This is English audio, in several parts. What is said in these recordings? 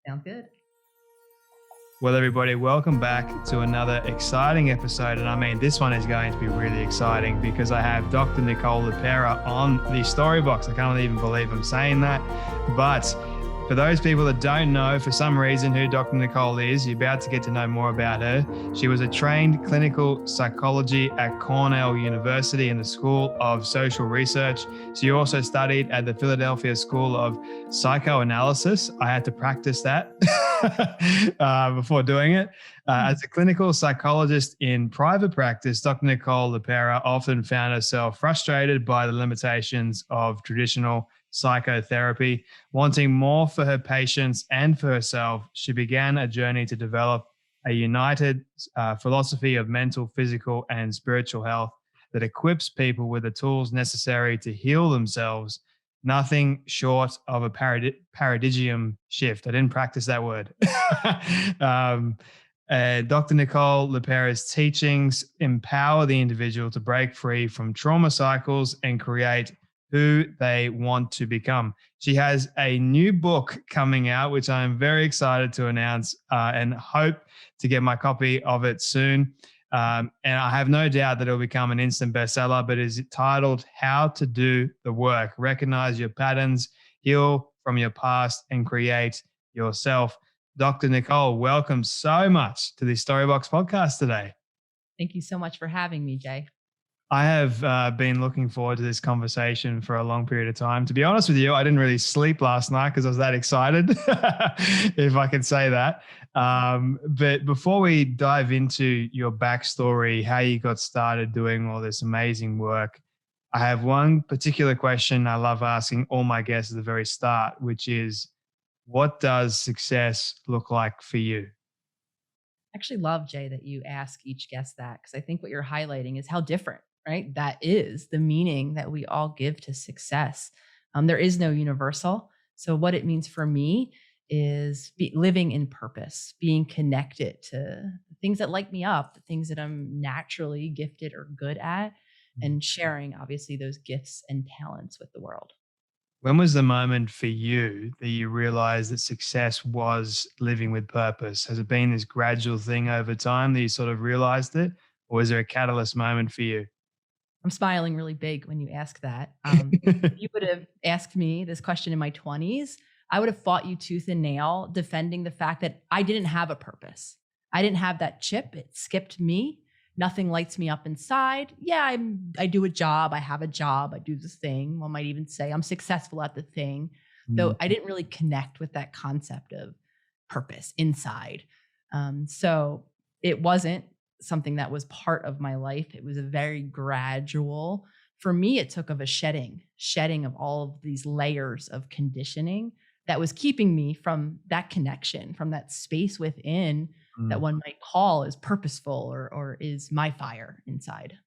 Sounds good. Well, everybody, welcome back to another exciting episode. And I mean, this one is going to be really exciting because I have Dr. Nicole LePera on the Storybox. I can't even believe I'm saying that. But for those people that don't know, for some reason, who Dr. Nicole is, you're about to get to know more about her. She was a trained clinical psychology at Cornell University in the School of Social Research. She also studied at the Philadelphia School of Psychoanalysis. I had to practice that before doing it. As a clinical psychologist in private practice, Dr. Nicole LePera often found herself frustrated by the limitations of traditional psychotherapy. Wanting more for her patients and for herself, she began a journey to develop a united philosophy of mental, physical, and spiritual health that equips people with the tools necessary to heal themselves. Nothing short of a paradigm shift. I didn't practice that word. Dr. Nicole LePera's teachings empower the individual to break free from trauma cycles and create who they want to become. She has a new book coming out, which I'm very excited to announce and hope to get my copy of it soon. And I have no doubt that it'll become an instant bestseller, but it's titled How to Do the Work. Recognize your patterns, heal from your past, and create yourself. Dr. Nicole, welcome so much to the Storybox podcast today. Thank you so much for having me, Jay. I have been looking forward to this conversation for a long period of time. To be honest with you, I didn't really sleep last night because I was that excited, if I can say that. But before we dive into your backstory, how you got started doing all this amazing work, I have one particular question I love asking all my guests at the very start, which is, what does success look like for you? I actually love, Jay, that you ask each guest that, because I think what you're highlighting is how different, right? That is the meaning that we all give to success. There is no universal. So what it means for me is living in purpose, being connected to the things that light me up, the things that I'm naturally gifted or good at, and sharing, obviously, those gifts and talents with the world. When was the moment for you that you realized that success was living with purpose? Has it been this gradual thing over time that you sort of realized it? Or was there a catalyst moment for you? I'm smiling really big when you ask that. If you would have asked me this question in my 20s, I would have fought you tooth and nail defending the fact that I didn't have a purpose. I didn't have that chip. It skipped me. Nothing lights me up inside. Yeah, I do a job. I have a job. I do this thing. One might even say I'm successful at the thing, though I didn't really connect with that concept of purpose inside. So it wasn't something that was part of my life. It was a very gradual, for me, it took of a shedding of all of these layers of conditioning that was keeping me from that connection, from that space within that one might call is purposeful or is my fire inside.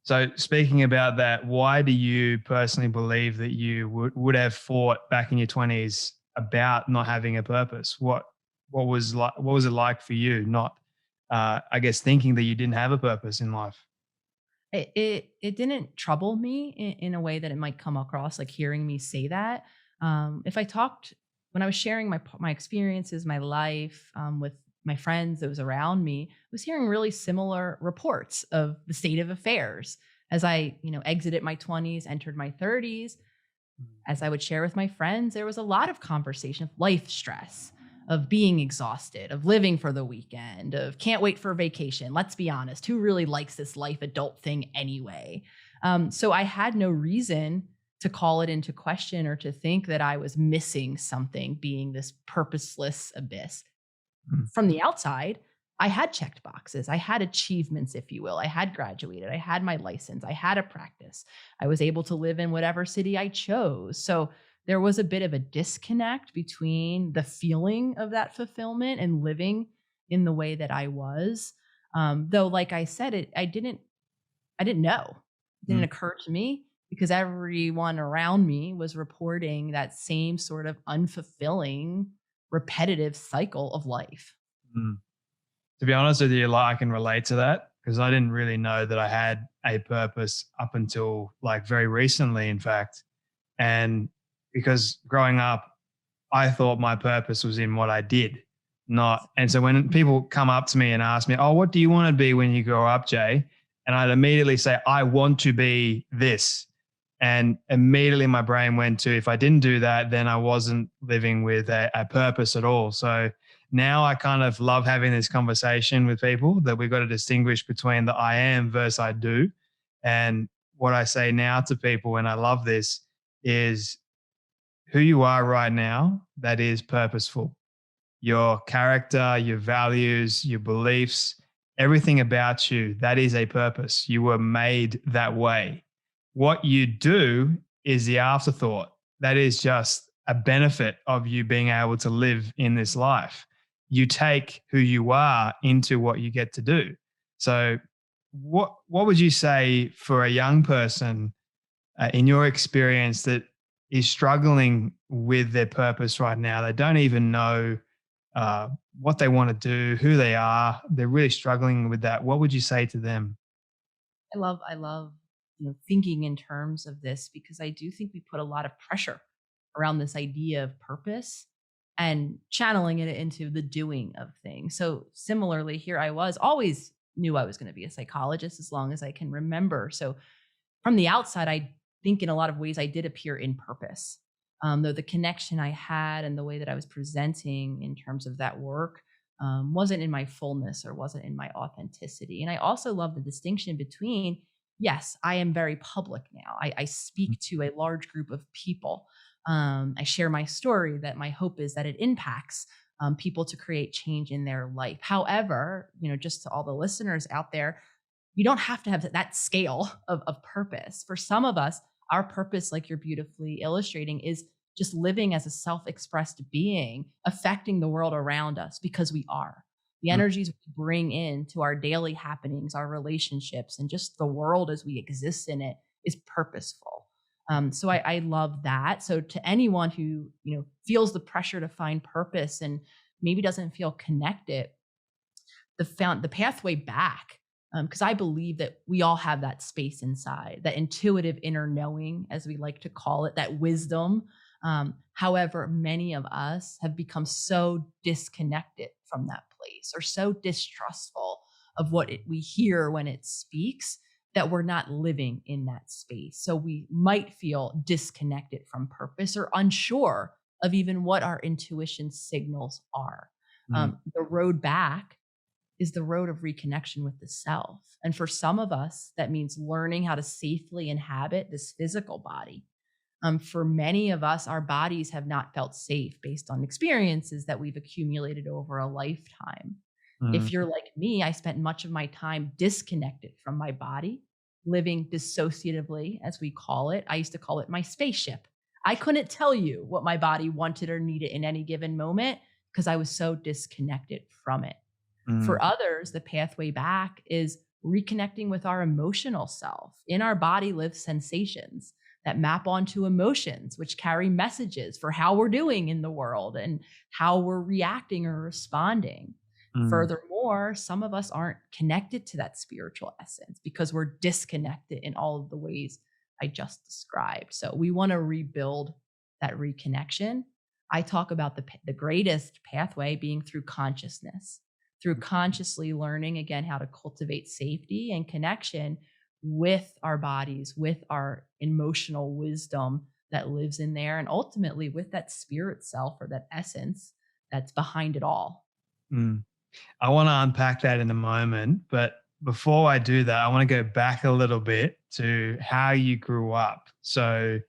So speaking about that, why do you personally believe that you would have fought back in your 20s about not having a purpose? What was it like for you not, I guess, thinking that you didn't have a purpose in life? It didn't trouble me in a way that it might come across like hearing me say that. If I talked, when I was sharing my experiences, my life with my friends that was around me, was hearing really similar reports of the state of affairs as I, exited my 20s, entered my 30s. As I would share with my friends, there was a lot of conversation of life stress, of being exhausted, of living for the weekend, of can't wait for vacation. Let's be honest, who really likes this life adult thing anyway? So I had no reason to call it into question or to think that I was missing something, being this purposeless abyss. From the outside, I had checked boxes. I had achievements, if you will. I had graduated. I had my license. I had a practice. I was able to live in whatever city I chose. So there was a bit of a disconnect between the feeling of that fulfillment and living in the way that I was. Though, like I said, I didn't know. It didn't occur to me because everyone around me was reporting that same sort of unfulfilling, repetitive cycle of life. To be honest with you, I can relate to that because I didn't really know that I had a purpose up until like very recently, in fact. And because growing up, I thought my purpose was in what I did, not. And so when people come up to me and ask me, "Oh, what do you want to be when you grow up, Jay?" And I'd immediately say, "I want to be this." And immediately my brain went to, if I didn't do that, then I wasn't living with a purpose at all. So now I kind of love having this conversation with people, that we've got to distinguish between the I am versus I do. And what I say now to people, and I love this, is who you are right now, that is purposeful. Your character, your values, your beliefs, everything about you, that is a purpose. You were made that way. What you do is the afterthought. That is just a benefit of you being able to live in this life. You take who you are into what you get to do. So, what would you say for a young person, in your experience, that is struggling with their purpose right now? They don't even know uh, what they want to do, who they are. They're really struggling with that. What would you say to them? I love, thinking in terms of this because I do think we put a lot of pressure around this idea of purpose and channeling it into the doing of things. So similarly, here I was always knew I was going to be a psychologist as long as I can remember. So from the outside, I think in a lot of ways I did appear in purpose. Though the connection I had and the way that I was presenting in terms of that work wasn't in my fullness or wasn't in my authenticity. And I also love the distinction between, yes, I am very public now. I speak to a large group of people. I share my story that my hope is that it impacts people to create change in their life. However, just to all the listeners out there, you don't have to have that scale of purpose. For some of us, our purpose, like you're beautifully illustrating, is just living as a self-expressed being, affecting the world around us because we are. The Mm, energies we bring into our daily happenings, our relationships, and just the world as we exist in it is purposeful. So I love that. So to anyone who feels the pressure to find purpose and maybe doesn't feel connected, the pathway back, because I believe that we all have that space inside, that intuitive inner knowing, as we like to call it, that wisdom. However, many of us have become so disconnected from that place or so distrustful of what we hear when it speaks that we're not living in that space. So we might feel disconnected from purpose or unsure of even what our intuition signals are. mm, The road back is the road of reconnection with the self. And for some of us, that means learning how to safely inhabit this physical body. For many of us, our bodies have not felt safe based on experiences that we've accumulated over a lifetime. mm, If you're like me, I spent much of my time disconnected from my body, living dissociatively, as we call it. I used to call it my spaceship. I couldn't tell you what my body wanted or needed in any given moment because I was so disconnected from it. mm, For others, the pathway back is reconnecting with our emotional self. In our body live sensations that map onto emotions, which carry messages for how we're doing in the world and how we're reacting or responding. mm, Furthermore, some of us aren't connected to that spiritual essence because we're disconnected in all of the ways I just described. So we want to rebuild that reconnection. I talk about the greatest pathway being through consciousness, through consciously learning again how to cultivate safety and connection with our bodies, with our emotional wisdom that lives in there, and ultimately with that spirit self or that essence that's behind it all. mm. I want to unpack that in a moment, but before I do that, I want to go back a little bit to how you grew up. So,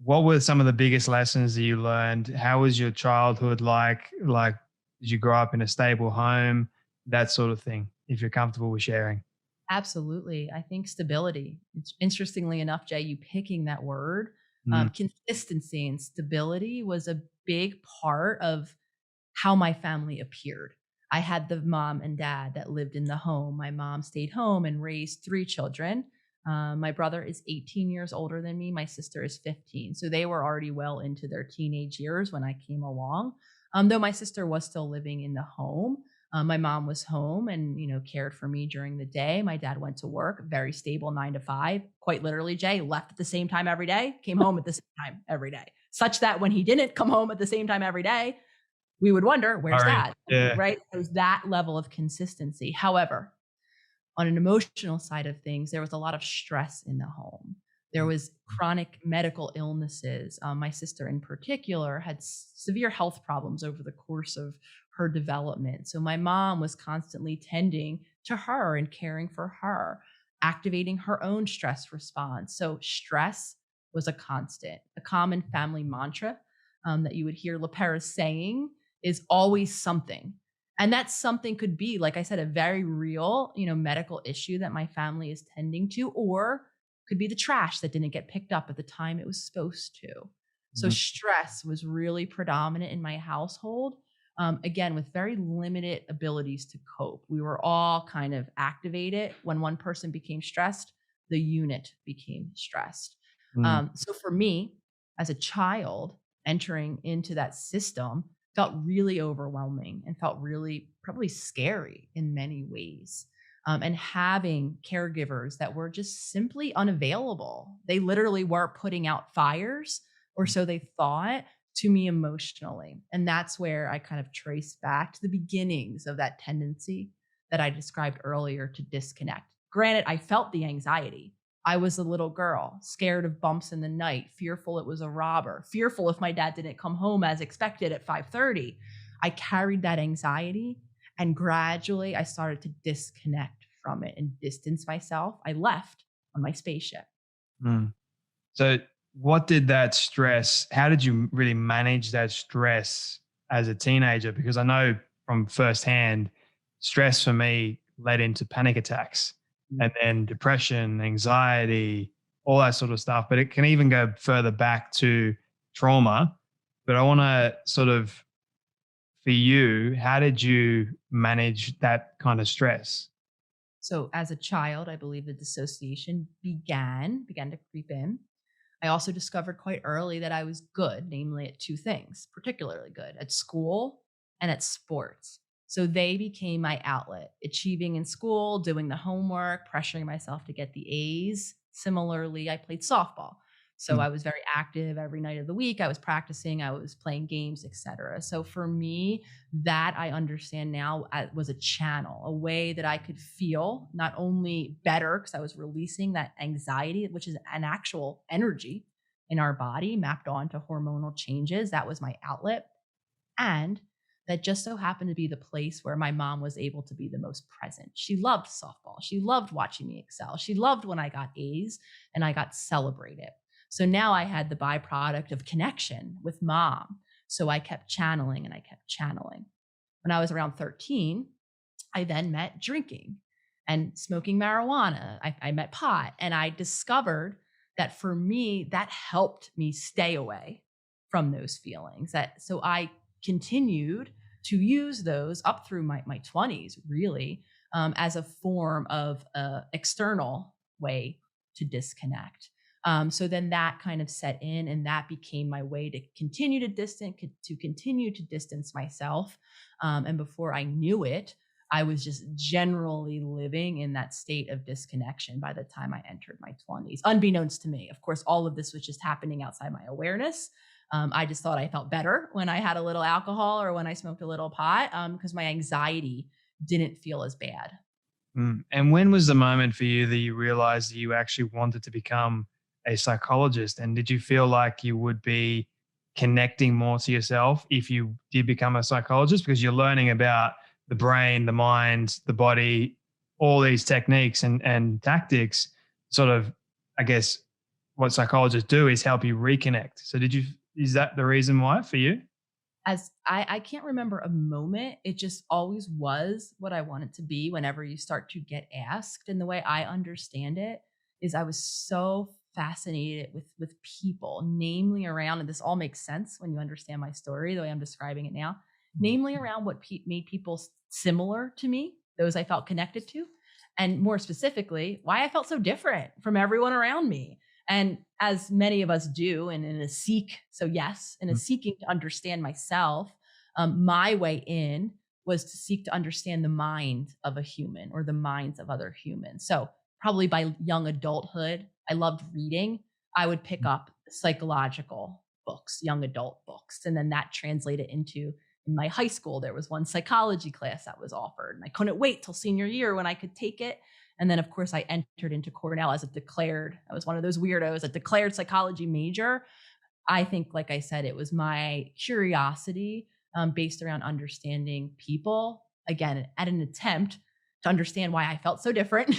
what were some of the biggest lessons that you learned? How was your childhood like? Like, did you grow up in a stable home? That sort of thing, if you're comfortable with sharing. Absolutely. I think stability. It's interestingly enough, Jay, you picking that word, Mm, consistency and stability was a big part of how my family appeared. I had the mom and dad that lived in the home. My mom stayed home and raised three children. My brother is 18 years older than me. My sister is 15. So they were already well into their teenage years when I came along. Though my sister was still living in the home. My mom was home and cared for me during the day. My dad went to work, very stable 9 to 5. Quite literally, Jay left at the same time every day, came home at the same time every day. such that when he didn't come home at the same time every day, we would wonder, where's Sorry. dad? Yeah. Right? It was that level of consistency. However, on an emotional side of things, there was a lot of stress in the home. There was chronic medical illnesses. My sister, in particular, had severe health problems over the course of her development. So my mom was constantly tending to her and caring for her, activating her own stress response. So stress was a constant. A common family mantra that you would hear LePera saying is always something. And that something could be, like I said, a very real, medical issue that my family is tending to, or could be the trash that didn't get picked up at the time it was supposed to. So Mhm. stress was really predominant in my household. Again, with very limited abilities to cope. We were all kind of activated. When one person became stressed, the unit became stressed. Mm. So for me, as a child, entering into that system felt really overwhelming and felt really probably scary in many ways. And having caregivers that were just simply unavailable. They literally were putting out fires, or so they thought, to me emotionally. And that's where I kind of trace back to the beginnings of that tendency that I described earlier to disconnect. Granted, I felt the anxiety. I was a little girl, scared of bumps in the night, fearful it was a robber, fearful if my dad didn't come home as expected at 5:30. I carried that anxiety, and gradually I started to disconnect from it and distance myself. I left on my spaceship. Mm. So, what did that stress? How did you really manage that stress as a teenager? Because I know from firsthand, stress for me led into panic attacks and then depression, anxiety, all that sort of stuff. But it can even go further back to trauma. But I want to sort of, for you, how did you manage that kind of stress? So as a child, I believe the dissociation began to creep in. I also discovered quite early that I was good, namely at two things, particularly good at school and at sports. So they became my outlet, achieving in school, doing the homework, pressuring myself to get the A's. Similarly, I played softball. So Mm. I was very active every night of the week. I was practicing, I was playing games, etc. So for me, that I understand now was a channel, a way that I could feel not only better because I was releasing that anxiety, which is an actual energy in our body mapped onto hormonal changes. That was my outlet. And that just so happened to be the place where my mom was able to be the most present. She loved softball. She loved watching me excel. She loved when I got A's and I got celebrated. So now I had the byproduct of connection with mom. So I kept channeling and I kept channeling. When I was around 13, I then met drinking and smoking marijuana. I met pot, and I discovered that for me, that helped me stay away from those feelings. That so I continued to use those up through my 20s, really, as a form of external way to disconnect. So then that kind of set in, and that became my way to continue to distance myself. And before I knew it, I was just generally living in that state of disconnection by the time I entered my 20s, unbeknownst to me. Of course, all of this was just happening outside my awareness. I just thought I felt better when I had a little alcohol or when I smoked a little pot because my anxiety didn't feel as bad. Mm. And when was the moment for you that you realized that you actually wanted to become a psychologist? And did you feel like you would be connecting more to yourself if you did become a psychologist? Because you're learning about the brain, the mind, the body, all these techniques and tactics. Sort of, I guess, what psychologists do is help you reconnect. So, is that the reason why for you? As I can't remember a moment. It just always was what I wanted to be whenever you start to get asked. And the way I understand it is I was so fascinated with people, namely around, and this all makes sense when you understand my story, the way I'm describing it now, namely around what made people similar to me, those I felt connected to, and more specifically, why I felt so different from everyone around me. And as many of us do, and in a in a seeking to understand myself, my way in was to seek to understand the mind of a human or the minds of other humans. So, probably by young adulthood, I loved reading. I would pick up psychological books, young adult books. And then that translated into in my high school, there was one psychology class that was offered. And I couldn't wait till senior year when I could take it. And then, of course, I entered into Cornell as I was one of those weirdos, a declared psychology major. I think, like I said, it was my curiosity based around understanding people, again, at an attempt to understand why I felt so different.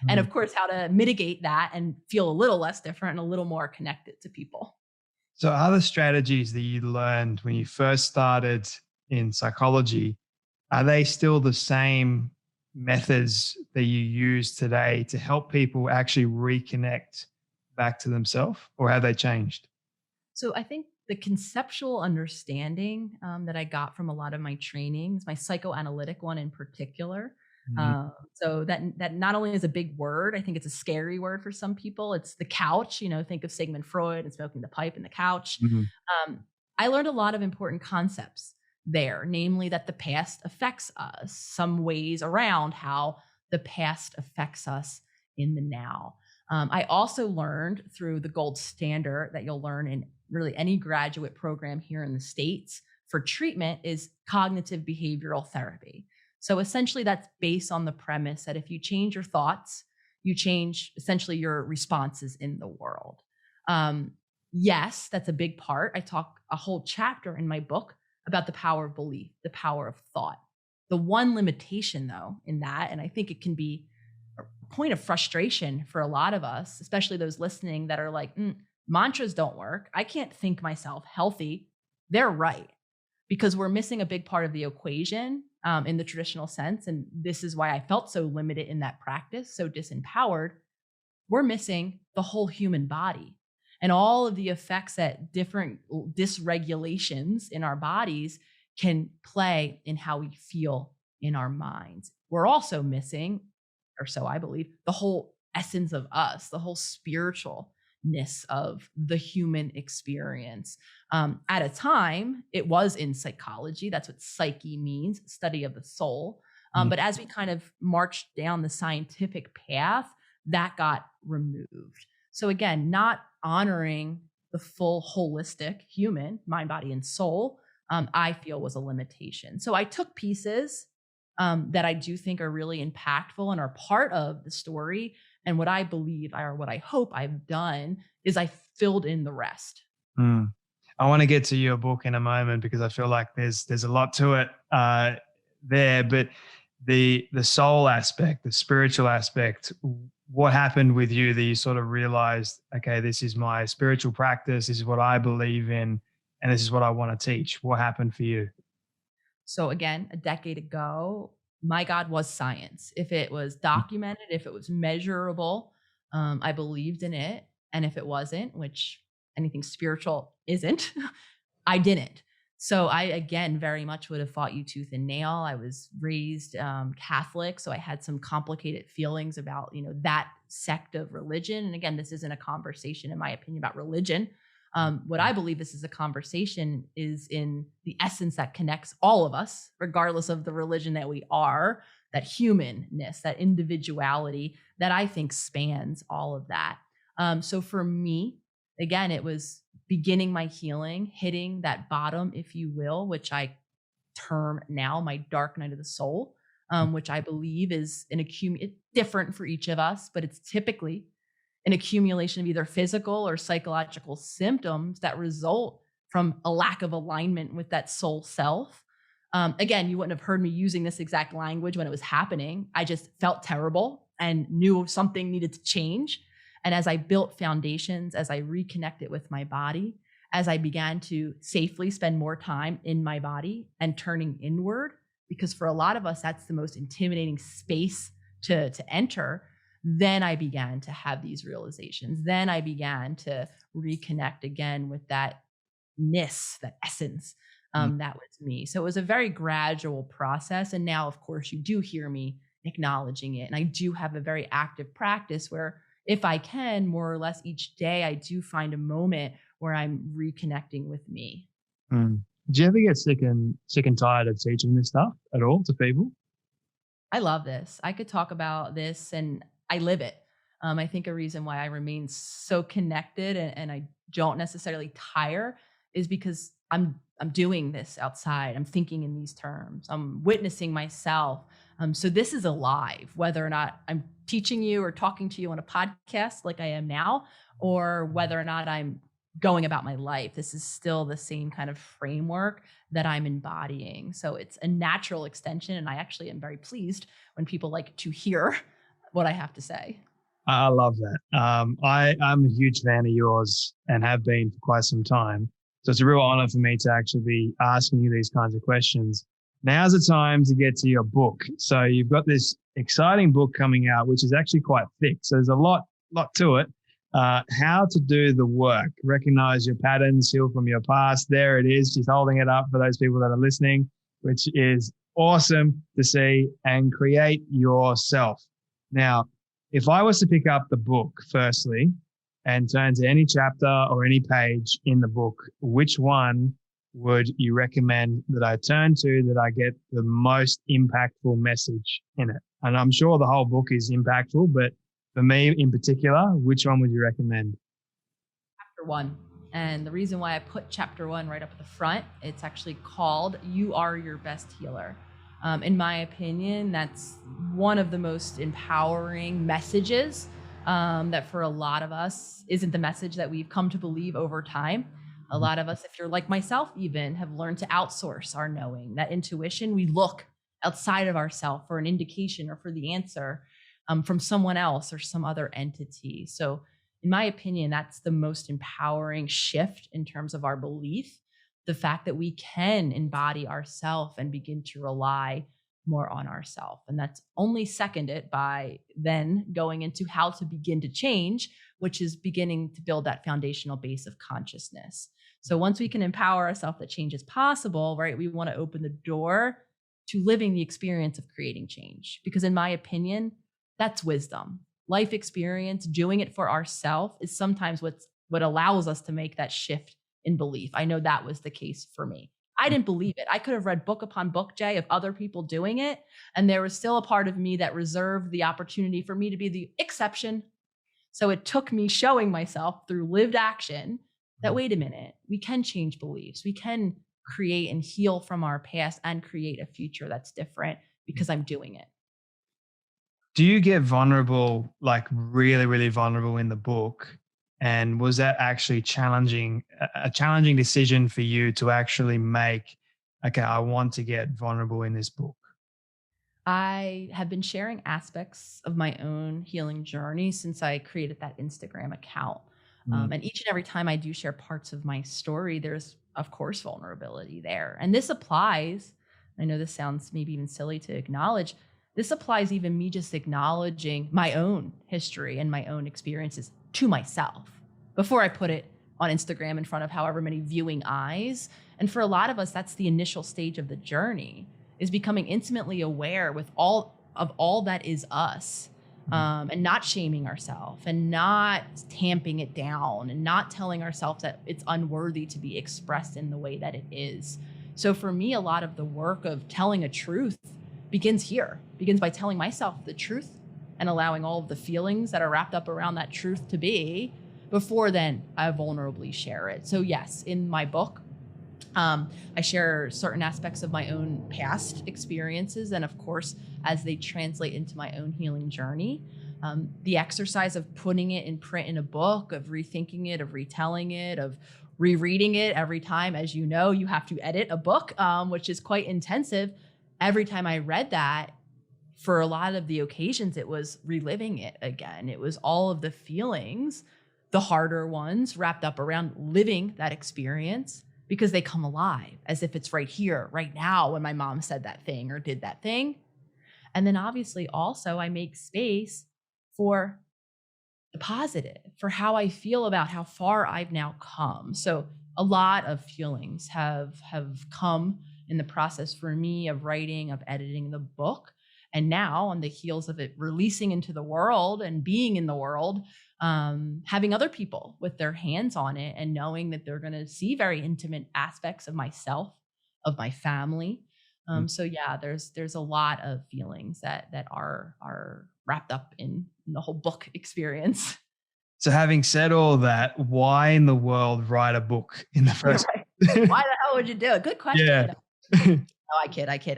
And Mm. of course, how to mitigate that and feel a little less different and a little more connected to people. So, other strategies that you learned when you first started in psychology, are they still the same methods that you use today to help people actually reconnect back to themselves, or have they changed? So I think the conceptual understanding that I got from a lot of my trainings, my psychoanalytic one in particular. Mhm. So that not only is a big word, I think it's a scary word for some people. It's the couch. Think of Sigmund Freud and smoking the pipe and the couch. Mhm. Um, I learned a lot of important concepts there, namely that the past affects us, some ways around how the past affects us in the now. I also learned through the gold standard that you'll learn in really any graduate program here in the States for treatment is cognitive behavioral therapy. So essentially, that's based on the premise that if you change your thoughts, you change essentially your responses in the world. Um, yes, that's a big part. I talk a whole chapter in my book about the power of belief, the power of thought. The one limitation, though, in that, and I think it can be a point of frustration for a lot of us, especially those listening that are like, mantras don't work. I can't think myself healthy. They're right because we're missing a big part of the equation in the traditional sense. And this is why I felt so limited in that practice, so disempowered. We're missing the whole human body and all of the effects that different dysregulations in our bodies can play in how we feel in our minds. We're also missing, or so I believe, the whole essence of us, the whole spiritualness of the human experience. At a time, it was in psychology. That's what psyche means, study of the soul. Mhm. But as we kind of marched down the scientific path, that got removed. So again, not honoring the full holistic human, mind, body, and soul, I feel was a limitation. So I took pieces that I do think are really impactful and are part of the story. And what I believe, or what I hope I've done, is I filled in the rest. Mm. I want to get to your book in a moment because I feel like there's a lot to it there. But the soul aspect, the spiritual aspect, what happened with you that you sort of realized, okay, this is my spiritual practice, this is what I believe in, and this is what I want to teach. What happened for you? So again, a decade ago, my God was science. If it was documented, if it was measurable, I believed in it. And if it wasn't, which anything spiritual isn't, I didn't. So I, again, very much would have fought you tooth and nail. I was raised Catholic, so I had some complicated feelings about, that sect of religion. And again, this isn't a conversation, in my opinion, about religion. What I believe this is a conversation is in the essence that connects all of us, regardless of the religion that we are, that humanness, that individuality that I think spans all of that. So for me, again, it was beginning my healing, hitting that bottom, if you will, which I term now my dark night of the soul, which I believe is different for each of us, but it's typically an accumulation of either physical or psychological symptoms that result from a lack of alignment with that soul self. Again, you wouldn't have heard me using this exact language when it was happening. I just felt terrible and knew something needed to change. And as I built foundations, as I reconnected with my body, as I began to safely spend more time in my body and turning inward, because for a lot of us, that's the most intimidating space to enter, then I began to have these realizations. Then I began to reconnect again with that ness, that essence Mm. that was me. So it was a very gradual process. And now, of course, you do hear me acknowledging it. And I do have a very active practice where, if I can, more or less each day, I do find a moment where I'm reconnecting with me. Mm. Do you ever get sick and tired of teaching this stuff at all to people? I love this. I could talk about this and I live it. I think a reason why I remain so connected and I don't necessarily tire is because I'm doing this outside. I'm thinking in these terms. I'm witnessing myself. So this is alive, whether or not I'm teaching you or talking to you on a podcast like I am now, or whether or not I'm going about my life. This is still the same kind of framework that I'm embodying. So it's a natural extension. And I actually am very pleased when people like to hear what I have to say. I love that. I'm a huge fan of yours and have been for quite some time. So it's a real honor for me to actually be asking you these kinds of questions. Now's the time to get to your book. So you've got this exciting book coming out, which is actually quite thick. So there's a lot to it. How to do the work, recognize your patterns, heal from your past. There it is. She's holding it up for those people that are listening, which is awesome to see, and create yourself. Now, if I was to pick up the book firstly and turn to any chapter or any page in the book, which one would you recommend that I turn to, that I get the most impactful message in it? And I'm sure the whole book is impactful, but for me in particular, which one would you recommend? Chapter 1. And the reason why I put chapter 1 right up at the front, it's actually called You Are Your Best Healer. In my opinion, that's one of the most empowering messages that for a lot of us isn't the message that we've come to believe over time. A lot of us, if you're like myself even, have learned to outsource our knowing, that intuition. We look outside of ourselves for an indication or for the answer from someone else or some other entity. So in my opinion, that's the most empowering shift in terms of our belief. The fact that we can embody ourself and begin to rely more on ourself. And that's only seconded by then going into how to begin to change, which is beginning to build that foundational base of consciousness. So once we can empower ourselves that change is possible, right, we want to open the door to living the experience of creating change. Because in my opinion, that's wisdom. Life experience, doing it for ourselves is sometimes what allows us to make that shift in belief. I know that was the case for me. I didn't believe it. I could have read book upon book, Jay, of other people doing it. And there was still a part of me that reserved the opportunity for me to be the exception. So it took me showing myself through lived action that, wait a minute, we can change beliefs. We can create and heal from our past and create a future that's different because I'm doing it. Do you get vulnerable, like really, really vulnerable in the book? And was that actually a challenging decision for you to actually make, okay, I want to get vulnerable in this book? I have been sharing aspects of my own healing journey since I created that Instagram account. And each and every time I do share parts of my story, there's, of course, vulnerability there. And this applies, I know this sounds maybe even silly to acknowledge, this applies even me just acknowledging my own history and my own experiences to myself before I put it on Instagram in front of however many viewing eyes. And for a lot of us, that's the initial stage of the journey, is becoming intimately aware with all that is us, and not shaming ourselves and not tamping it down and not telling ourselves that it's unworthy to be expressed in the way that it is. So for me, a lot of the work of telling a truth begins by telling myself the truth and allowing all of the feelings that are wrapped up around that truth to be, before then I vulnerably share it. So yes, in my book, I share certain aspects of my own past experiences. And of course, as they translate into my own healing journey, the exercise of putting it in print in a book, of rethinking it, of retelling it, of rereading it every time, as you know, you have to edit a book, which is quite intensive. Every time I read that, for a lot of the occasions, it was reliving it again. It was all of the feelings, the harder ones, wrapped up around living that experience, because they come alive as if it's right here, right now, when my mom said that thing or did that thing. And then obviously also I make space for the positive, for how I feel about how far I've now come. So a lot of feelings have come in the process for me of writing, of editing the book. And now on the heels of it releasing into the world and being in the world, having other people with their hands on it and knowing that they're going to see very intimate aspects of myself, of my family. So yeah, there's a lot of feelings that are wrapped up in the whole book experience. So having said all that, why in the world write a book in the first place? Why the hell would you do it? Good Yeah. question. No, I kid, I kid.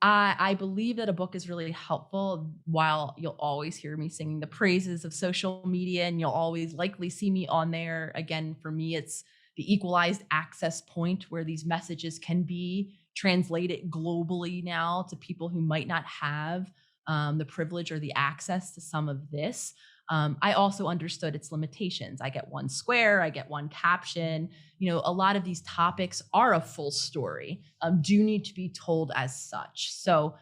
I believe that a book is really helpful. While you'll always hear me singing the praises of social media, and you'll always likely see me on there. Again, for me, it's the equalized access point where these messages can be translated globally now to people who might not have the privilege or the access to some of this. I also understood its limitations. I get one square, I get one caption. A lot of these topics are a full story, do need to be told as such. So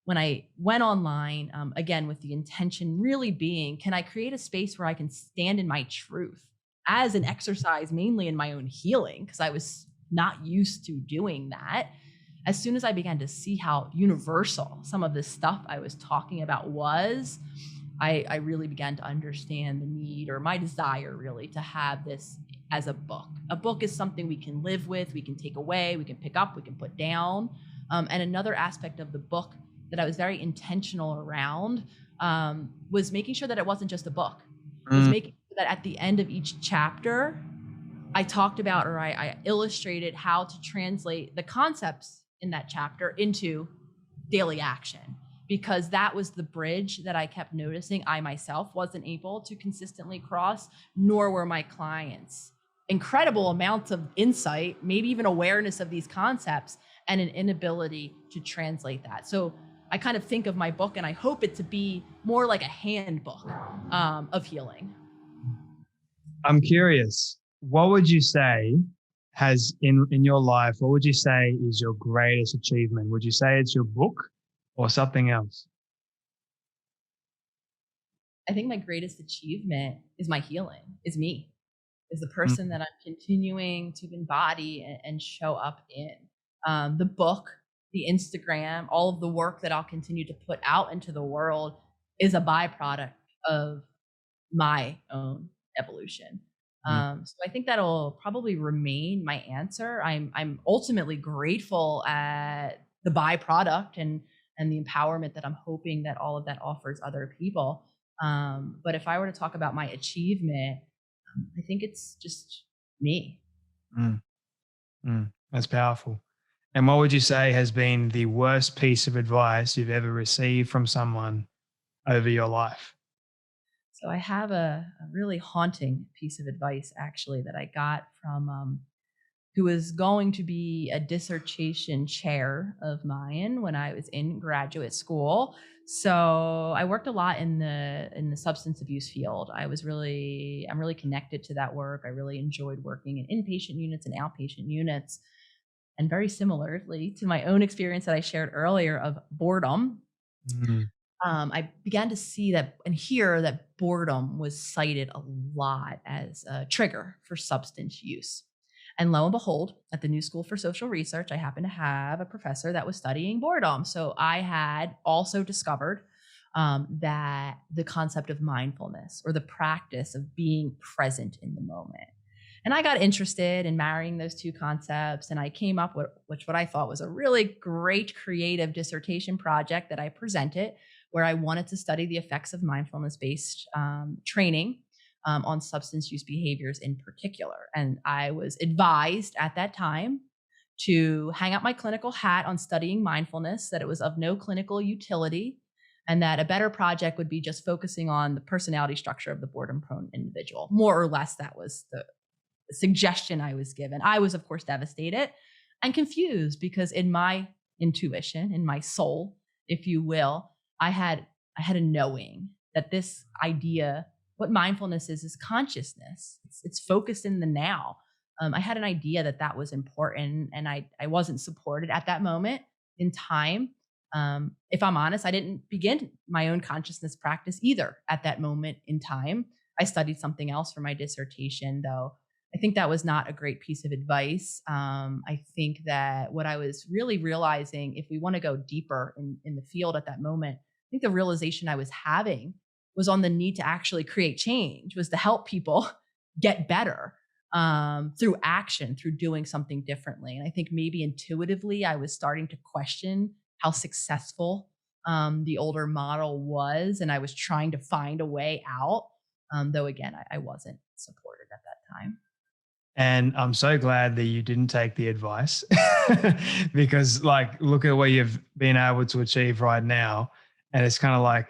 when I went online, again, with the intention really being, can I create a space where I can stand in my truth as an exercise, mainly in my own healing, because I was not used to doing that. As soon as I began to see how universal some of this stuff I was talking about was, I really began to understand the need, or my desire really, to have this as a book. A book is something we can live with, we can take away, we can pick up, we can put down. And another aspect of the book that I was very intentional around was making sure that it wasn't just a book. It was Mm. making sure that at the end of each chapter, I talked about, or I illustrated how to translate the concepts in that chapter into daily action, because that was the bridge that I kept noticing I myself wasn't able to consistently cross, nor were my clients. Incredible amounts of insight, maybe even awareness of these concepts, and an inability to translate that. So I kind of think of my book, and I hope it to be more like a handbook of healing. I'm curious, what would you say has in your life, what would you say is your greatest achievement? Would you say it's your book or something else? I think my greatest achievement is my healing, is me, is the person Mm. that I'm continuing to embody and show up in. The book, the Instagram, all of the work that I'll continue to put out into the world is a byproduct of my own evolution. Mm. So I think that'll probably remain my answer. I'm ultimately grateful at the byproduct and the empowerment that I'm hoping that all of that offers other people. But if I were to talk about my achievement, I think it's just me. Mm. Mm. That's powerful. And what would you say has been the worst piece of advice you've ever received from someone over your life? So I have a really haunting piece of advice actually that I got from who was going to be a dissertation chair of mine when I was in graduate school. So I worked a lot in the substance abuse field. I'm really connected to that work. I really enjoyed working in inpatient units and outpatient units. And very similarly to my own experience that I shared earlier of boredom, Mm. I began to see that and hear that boredom was cited a lot as a trigger for substance use. And lo and behold, at the New School for Social Research, I happened to have a professor that was studying boredom. So I had also discovered that the concept of mindfulness, or the practice of being present in the moment. And I got interested in marrying those two concepts. And I came up with what I thought was a really great creative dissertation project that I presented, where I wanted to study the effects of mindfulness based training on substance use behaviors in particular. And I was advised at that time to hang up my clinical hat on studying mindfulness, that it was of no clinical utility, and that a better project would be just focusing on the personality structure of the boredom prone individual. More or less, that was the suggestion I was given. I was, of course, devastated and confused, because in my intuition, in my soul, if you will, I had a knowing that this idea, what mindfulness is consciousness. It's focused in the now. I had an idea that that was important, and I wasn't supported at that moment in time. If I'm honest, I didn't begin my own consciousness practice either at that moment in time. I studied something else for my dissertation, though. I think that was not a great piece of advice. I think that what I was really realizing, if we want to go deeper in the field at that moment, I think the realization I was having was on the need to actually create change, was to help people get better through action, through doing something differently. And I think maybe intuitively, I was starting to question how successful the older model was. And I was trying to find a way out, though, again, I wasn't supported at that time. And I'm so glad that you didn't take the advice because, like, look at what you've been able to achieve right now. And it's kind of like,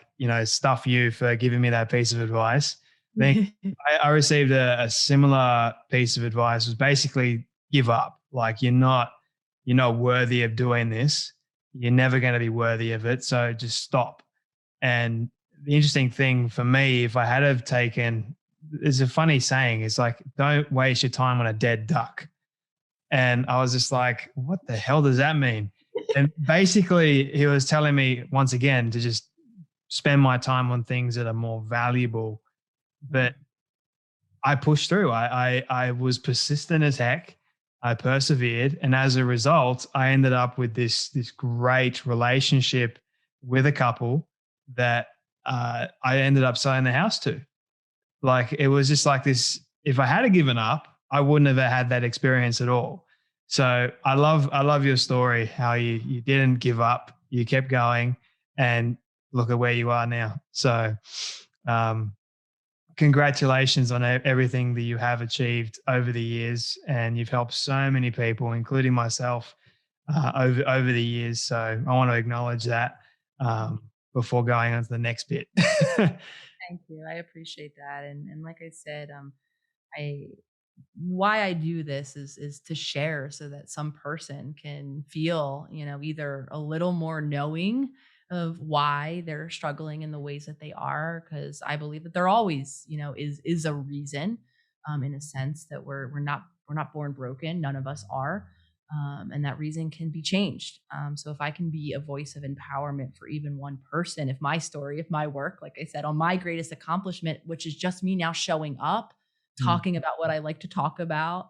stuff you for giving me that piece of advice. I think I received a similar piece of advice, was basically give up. Like, you're not worthy of doing this. You're never going to be worthy of it. So just stop. And the interesting thing for me, if I had have taken, there's a funny saying, it's like, don't waste your time on a dead duck. And I was just like, what the hell does that mean? And basically, he was telling me once again to just spend my time on things that are more valuable. But I pushed through. I was persistent as heck. I persevered, and as a result, I ended up with this great relationship with a couple that I ended up selling the house to. Like, it was just like this. If I had given up, I wouldn't have had that experience at all. So I love your story. How you didn't give up, you kept going, and look at where you are now. So, um, congratulations on everything that you have achieved over the years, and you've helped so many people, including myself, over the years. So I want to acknowledge that before going on to the next bit. Thank you. I appreciate that. And like I said, I why I do this is to share so that some person can feel, either a little more knowing of why they're struggling in the ways that they are, because I believe that there always, is a reason, in a sense that we're not born broken. None of us are. And that reason can be changed. So if I can be a voice of empowerment for even one person, if my story, if my work, like I said, on my greatest accomplishment, which is just me now showing up, Mm, talking about what I like to talk about,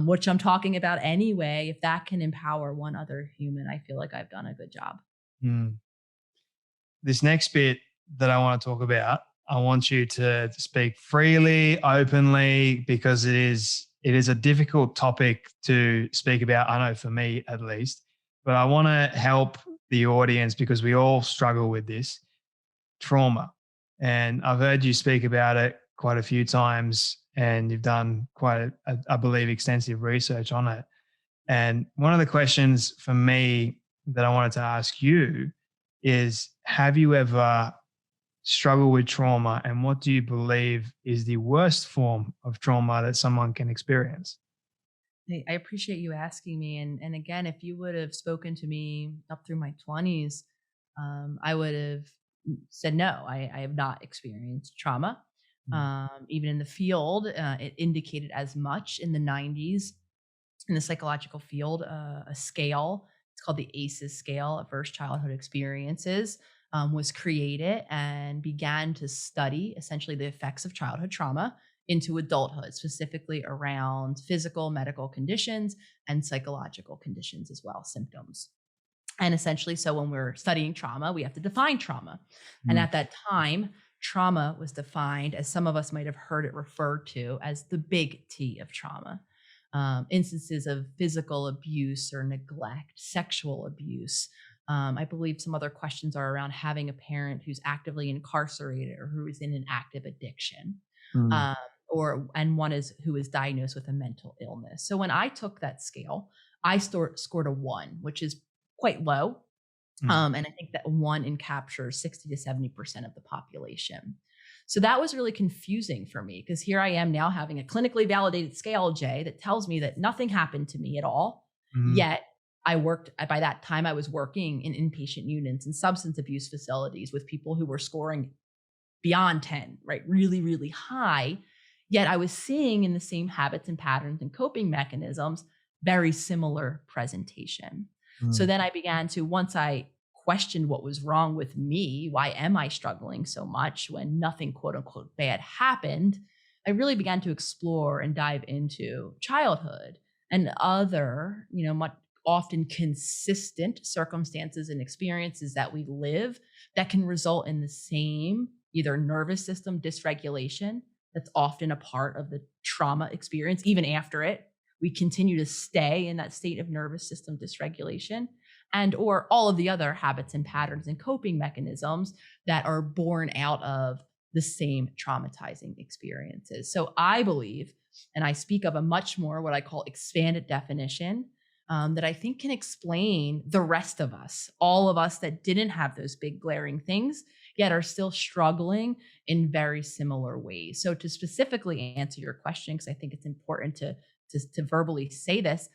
which I'm talking about anyway, if that can empower one other human, I feel like I've done a good job. mm. This next bit that I want to talk about, I want you to speak freely, openly, because it is a difficult topic to speak about. I know for me at least, but I want to help the audience because we all struggle with this trauma. And I've heard you speak about it quite a few times, and you've done quite, I believe, extensive research on it. And one of the questions for me that I wanted to ask you is, have you ever struggled with trauma, and what do you believe is the worst form of trauma that someone can experience? I appreciate you asking me. And again, if you would have spoken to me up through my 20s, I would have said no. I have not experienced trauma. Mm, Even in the field, it indicated as much in the 90s in the psychological field, a scale. It's called the ACEs scale, Adverse Childhood Experiences, was created and began to study essentially the effects of childhood trauma into adulthood, specifically around physical, medical conditions and psychological conditions as well, symptoms. And essentially, so when we're studying trauma, we have to define trauma. And mm, at that time, trauma was defined as some of us might have heard it referred to as the big T of trauma. Instances of physical abuse or neglect, sexual abuse. I believe some other questions are around having a parent who's actively incarcerated or who is in an active addiction. mm, Um, and one is who is diagnosed with a mental illness. So when I took that scale, I scored a 1, which is quite low. mm, And I think that 1 encaptures 60 to 70% of the population. So that was really confusing for me because here I am now having a clinically validated scale, Jay, that tells me that nothing happened to me at all. mm, Yet by that time, I was working in inpatient units and substance abuse facilities with people who were scoring beyond 10, right? Really, really high. Yet I was seeing in the same habits and patterns and coping mechanisms, very similar presentation. So mm, then I began to, once I questioned what was wrong with me, why am I struggling so much when nothing quote unquote bad happened? I really began to explore and dive into childhood and other, much often consistent circumstances and experiences that we live that can result in the same either nervous system dysregulation that's often a part of the trauma experience. Even after it, we continue to stay in that state of nervous system dysregulation, and or all of the other habits and patterns and coping mechanisms that are born out of the same traumatizing experiences. So I believe And I speak of a much more what I call expanded definition that I think can explain the rest of us, all of us that didn't have those big glaring things, yet are still struggling in very similar ways. So, to specifically answer your question, because I think it's important to verbally say this,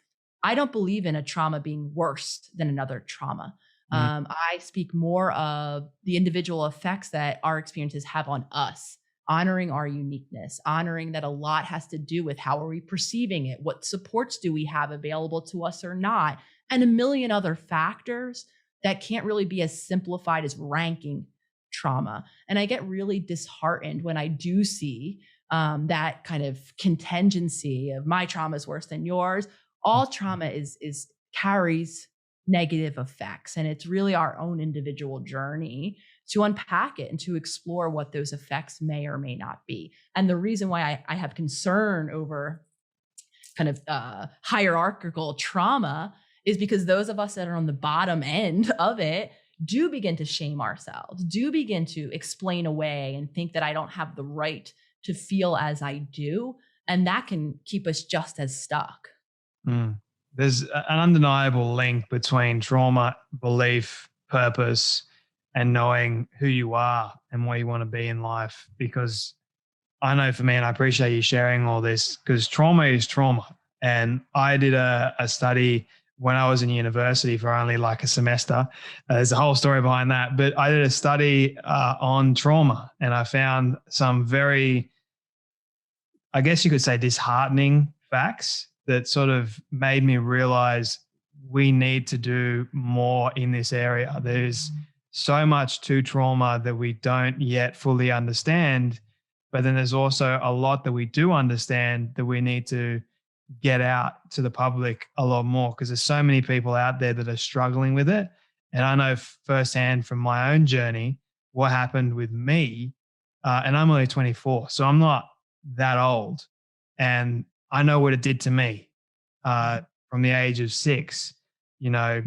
I don't believe in a trauma being worse than another trauma. Mm, I speak more of the individual effects that our experiences have on us, honoring our uniqueness, honoring that a lot has to do with how are we perceiving it, what supports do we have available to us or not, and a million other factors that can't really be as simplified as ranking trauma. And I get really disheartened when I do see that kind of contingency of my trauma is worse than yours. mm, All trauma is carries negative effects, and it's really our own individual journey to unpack it and to explore what those effects may or may not be. And the reason why I have concern over kind of hierarchical trauma is because those of us that are on the bottom end of it do begin to shame ourselves, do begin to explain away and think that I don't have the right to feel as I do. And that can keep us just as stuck. mm. There's an undeniable link between trauma, belief, purpose, and knowing who you are and where you want to be in life. Because I know for me, and I appreciate you sharing all this, because trauma is trauma. And I did a study when I was in university for only like a semester. There's a whole story behind that. But I did a study on trauma, and I found some very, I guess you could say, disheartening facts that sort of made me realize we need to do more in this area. There's so much to trauma that we don't yet fully understand, but then there's also a lot that we do understand that we need to get out to the public a lot more, because there's so many people out there that are struggling with it. And I know firsthand from my own journey what happened with me. And I'm only 24, so I'm not that old. And I know what it did to me from the age of 6, you know,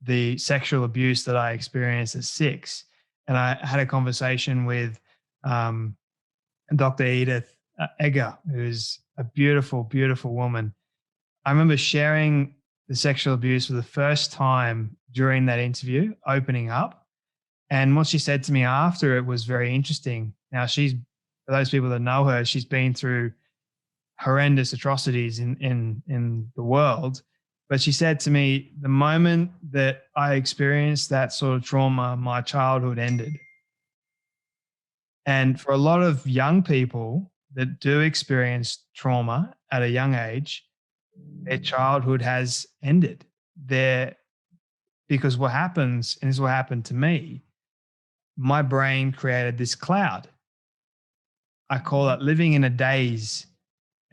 the sexual abuse that I experienced at 6. And I had a conversation with um, Dr. Edith Egger, who's a beautiful, beautiful woman. I remember sharing the sexual abuse for the first time during that interview, opening up. And what she said to me after it was very interesting. Now, for those people that know her, she's been through horrendous atrocities in the world. But she said to me, the moment that I experienced that sort of trauma, my childhood ended. And for a lot of young people that do experience trauma at a young age, their childhood has ended. Their Because what happens, and this is what happened to me, my brain created this cloud. I call it living in a daze.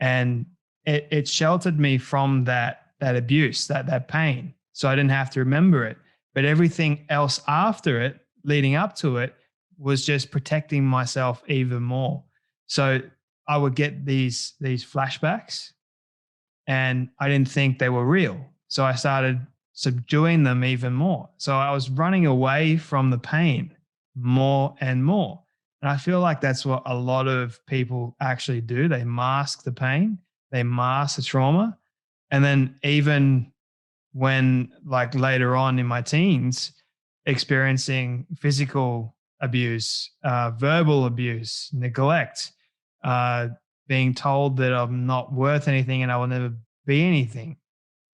And it sheltered me from that abuse, that pain. So I didn't have to remember it. But everything else after it, leading up to it, was just protecting myself even more. So I would get these flashbacks, and I didn't think they were real. So I started subduing them even more. So I was running away from the pain more and more. And I feel like that's what a lot of people actually do. They mask the pain, they mask the trauma. And then even when, like, later on in my teens, experiencing physical abuse, verbal abuse, neglect, uh, being told that I'm not worth anything and I will never be anything.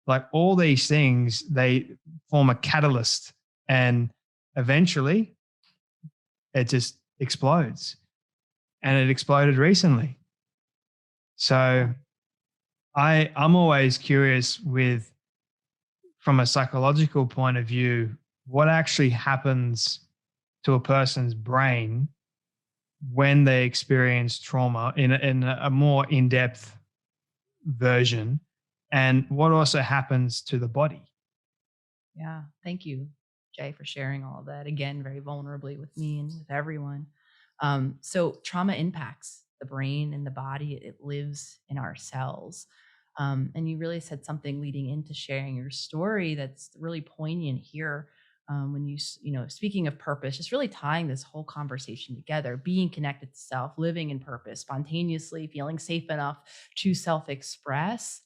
Like, all these things, they form a catalyst, and eventually it just explodes. And it exploded recently. So I'm always curious with, from a psychological point of view, what actually happens to a person's brain when they experience trauma in a more in-depth version, and what also happens to the body. Yeah. Thank you, Jay, for sharing all of that again, very vulnerably with me and with everyone. So trauma impacts the brain and the body. It lives in our cells. And you really said something leading into sharing your story that's really poignant here. when speaking of purpose, just really tying this whole conversation together, being connected to self, living in purpose, spontaneously feeling safe enough to self express,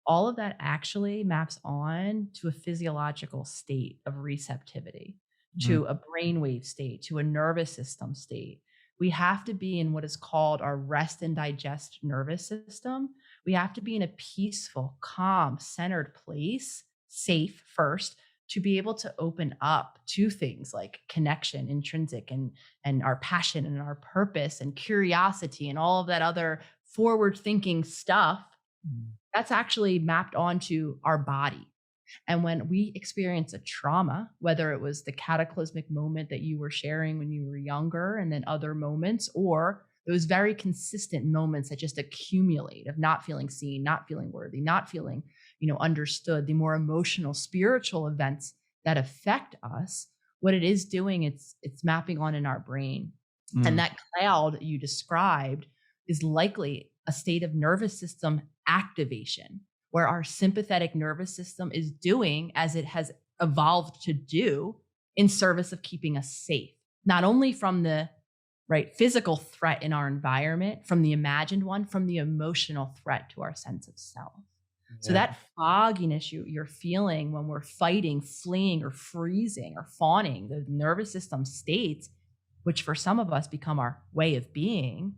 all of that actually maps on to a physiological state of receptivity, Mm, to a brainwave state, to a nervous system state. We have to be in what is called our rest and digest nervous system. We have to be in a peaceful, calm, centered place, safe first, to be able to open up to things like connection, intrinsic, and our passion and our purpose and curiosity and all of that other forward thinking stuff mm, that's actually mapped onto our body. And when we experience a trauma, whether it was the cataclysmic moment that you were sharing when you were younger, and then other moments, or those very consistent moments that just accumulate of not feeling seen, not feeling worthy, not feeling, understood, the more emotional, spiritual events that affect us, what it is doing, it's mapping on in our brain. And mm, that cloud you described is likely a state of nervous system activation where our sympathetic nervous system is doing as it has evolved to do in service of keeping us safe, not only from the right physical threat in our environment, from the imagined one, from the emotional threat to our sense of self. So yeah. that fogginess you're feeling when we're fighting, fleeing, or freezing or fawning, the nervous system states, which for some of us become our way of being,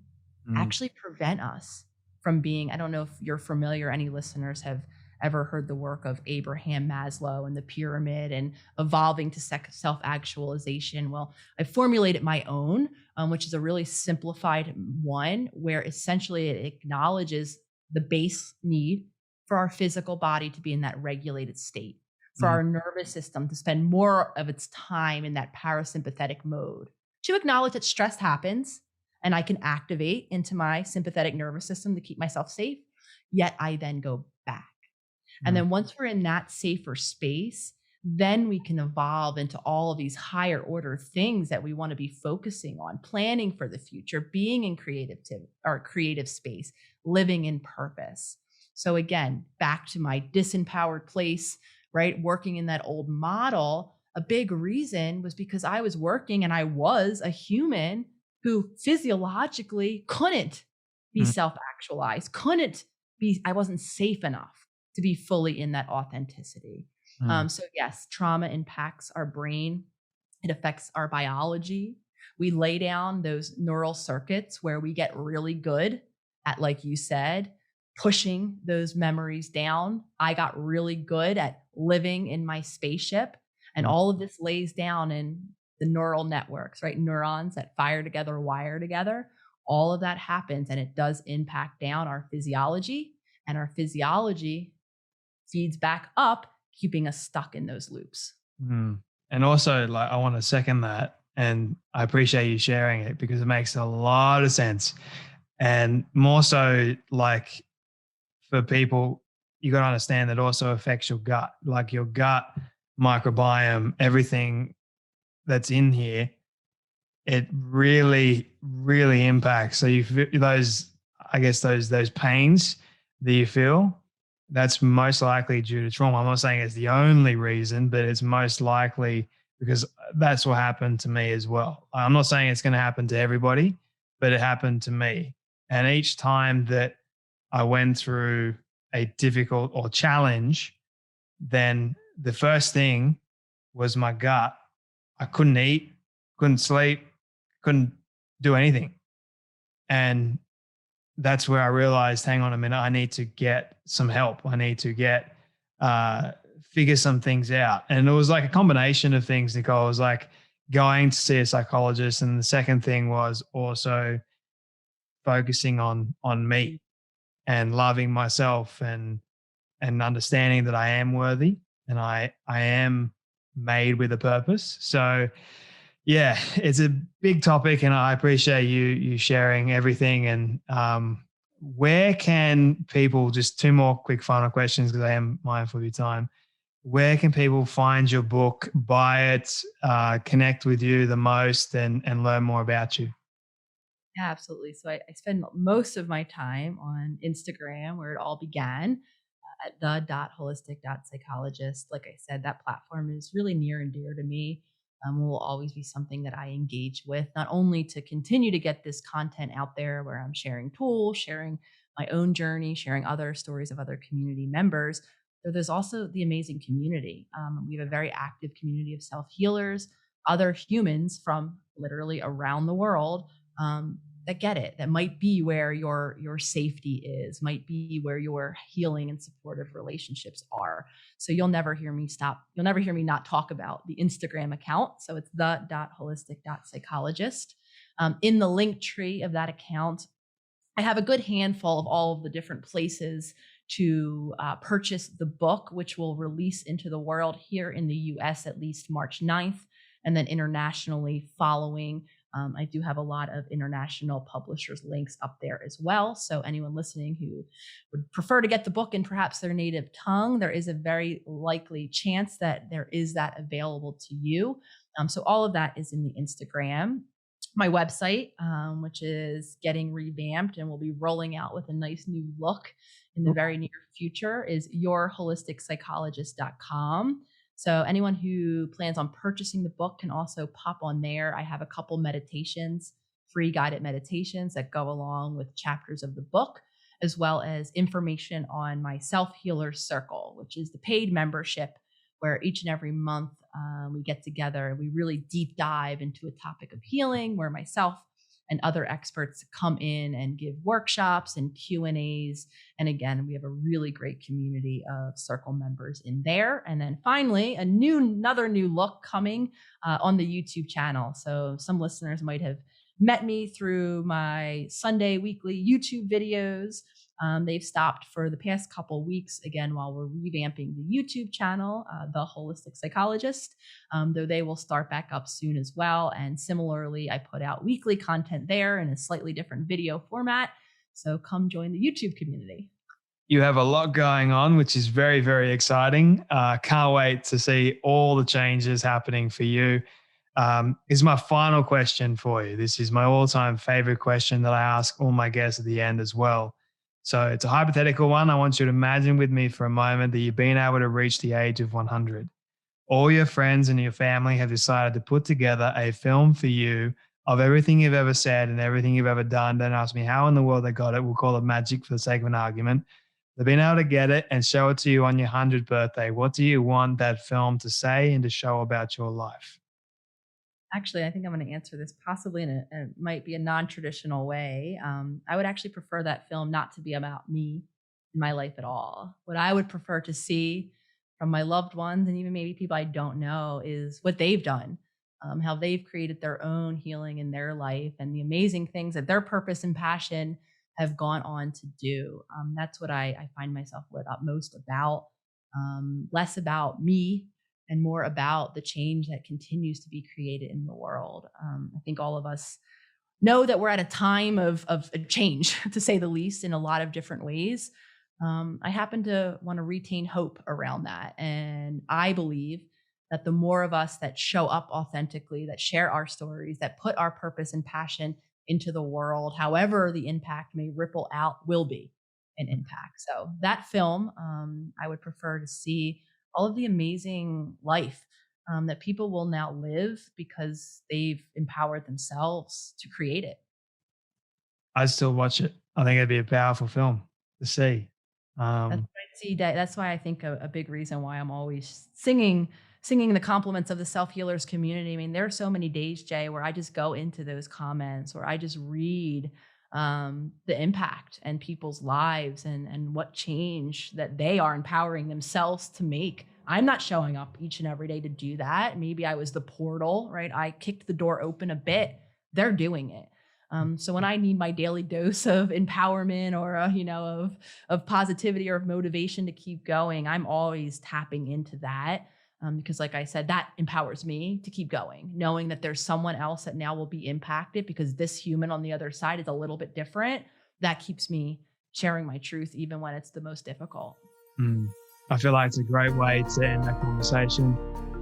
Mm, actually prevent us from being. I don't know if you're familiar, any listeners have ever heard the work of Abraham Maslow and the pyramid and evolving to self actualization. Well, I formulated my own, which is a really simplified one where essentially it acknowledges the base need for our physical body to be in that regulated state, for mm, our nervous system to spend more of its time in that parasympathetic mode, to acknowledge that stress happens and I can activate into my sympathetic nervous system to keep myself safe. Yet I then go back. And mm, then once we're in that safer space, then we can evolve into all of these higher order things that we want to be focusing on, planning for the future, being in creative space, living in purpose. So again, back to my disempowered place, right? Working in that old model, a big reason was because I was working and I was a human who physiologically couldn't be mm, self-actualized, I wasn't safe enough to be fully in that authenticity. mm, So yes, trauma impacts our brain. It affects our biology. We lay down those neural circuits where we get really good at, like you said, pushing those memories down. I got really good at living in my spaceship. And mm, all of this lays down in the neural networks, right? Neurons that fire together, wire together. All of that happens and it does impact down our physiology. And our physiology feeds back up, keeping us stuck in those loops. mm. And also, like, I want to second that. And I appreciate you sharing it because it makes a lot of sense. And more so, like, for people, you got to understand that also affects your gut, like your gut microbiome, everything that's in here. It really, really impacts. So you feel those, I guess those pains that you feel, that's most likely due to trauma. I'm not saying it's the only reason, but it's most likely because that's what happened to me as well. I'm not saying it's going to happen to everybody, but it happened to me. And each time that I went through a difficult or challenge, then the first thing was my gut. I couldn't eat, couldn't sleep, couldn't do anything. And that's where I realized, hang on a minute, I need to get some help. I need to get uh figure some things out. And it was like a combination of things, Nicole. It was like going to see a psychologist. And the second thing was also focusing on me and loving myself and understanding that I am worthy and I am made with a purpose. So yeah, it's a big topic, and I appreciate you sharing everything. And where can people, just two more quick final questions because I am mindful of your time. Where can people find your book, buy it, connect with you the most, and learn more about you? Yeah, absolutely. So I spend most of my time on Instagram where it all began. at the.holistic.psychologist. Like I said, that platform is really near and dear to me. Will always be something that I engage with, not only to continue to get this content out there where I'm sharing tools, sharing my own journey, sharing other stories of other community members, but there's also the amazing community. We have a very active community of self healers, other humans from literally around the world, that get it, that might be where your safety is, might be where your healing and supportive relationships are. So you'll never hear me not talk about the Instagram account. So it's the.holistic.psychologist. In the link tree of that account, I have a good handful of all of the different places to purchase the book, which will release into the world here in the US at least March 9th, and then internationally following. I do have a lot of international publishers' links up there as well. So anyone listening who would prefer to get the book in perhaps their native tongue, there is a very likely chance that there is that available to you. So all of that is in the Instagram. My website, which is getting revamped and will be rolling out with a nice new look in the very near future, is yourholisticpsychologist.com. So anyone who plans on purchasing the book can also pop on there. I have a couple meditations, free guided meditations that go along with chapters of the book, as well as information on my Self-Healer Circle, which is the paid membership where each and every month we get together and we really deep dive into a topic of healing, where myself and other experts come in and give workshops and Q&As. And again, we have a really great community of circle members in there. And then finally, another new look coming on the YouTube channel. So some listeners might have met me through my Sunday weekly YouTube videos. They've stopped for the past couple weeks, again, while we're revamping the YouTube channel, The Holistic Psychologist, though they will start back up soon as well. And similarly, I put out weekly content there in a slightly different video format. So come join the YouTube community. You have a lot going on, which is very, very exciting. Can't wait to see all the changes happening for you. Is my final question for you. This is my all-time favorite question that I ask all my guests at the end as well. So it's a hypothetical one. I want you to imagine with me for a moment that you've been able to reach the age of 100. All your friends and your family have decided to put together a film for you of everything you've ever said and everything you've ever done. Don't ask me how in the world they got it. We'll call it magic for the sake of an argument. They've been able to get it and show it to you on your 100th birthday. What do you want that film to say and to show about your life? Actually, I think I'm going to answer this possibly in a might be a non-traditional way. I would actually prefer that film not to be about me in my life at all. What I would prefer to see from my loved ones and even maybe people I don't know is what they've done, how they've created their own healing in their life and the amazing things that their purpose and passion have gone on to do. That's what I find myself lit up most about, less about me and more about the change that continues to be created in the world. I think all of us know that we're at a time of a change, to say the least, in a lot of different ways. I happen to want to retain hope around that. And I believe that the more of us that show up authentically, that share our stories, that put our purpose and passion into the world, however the impact may ripple out, will be an impact. So that film, I would prefer to see all of the amazing life that people will now live because they've empowered themselves to create it. I'd still watch it. I think it'd be a powerful film to see. That's why I think a big reason why I'm always singing the compliments of the self-healers community. I mean, there are so many days, Jay, where I just go into those comments, or I just read the impact and people's lives and what change that they are empowering themselves to make. I'm not showing up each and every day to do that. Maybe I was the portal, right? I kicked the door open a bit. They're doing it. So when I need my daily dose of empowerment or, of positivity or of motivation to keep going, I'm always tapping into that. Because like I said, that empowers me to keep going, knowing that there's someone else that now will be impacted because this human on the other side is a little bit different. That keeps me sharing my truth, even when it's the most difficult. I feel like it's a great way to end that conversation.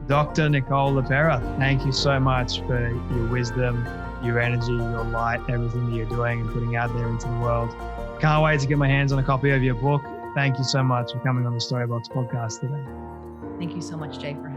Dr. Nicole LePera, thank you so much for your wisdom, your energy, your light, everything that you're doing and putting out there into the world. Can't wait to get my hands on a copy of your book. Thank you so much for coming on the Storybox podcast today. Thank you so much, Jay, for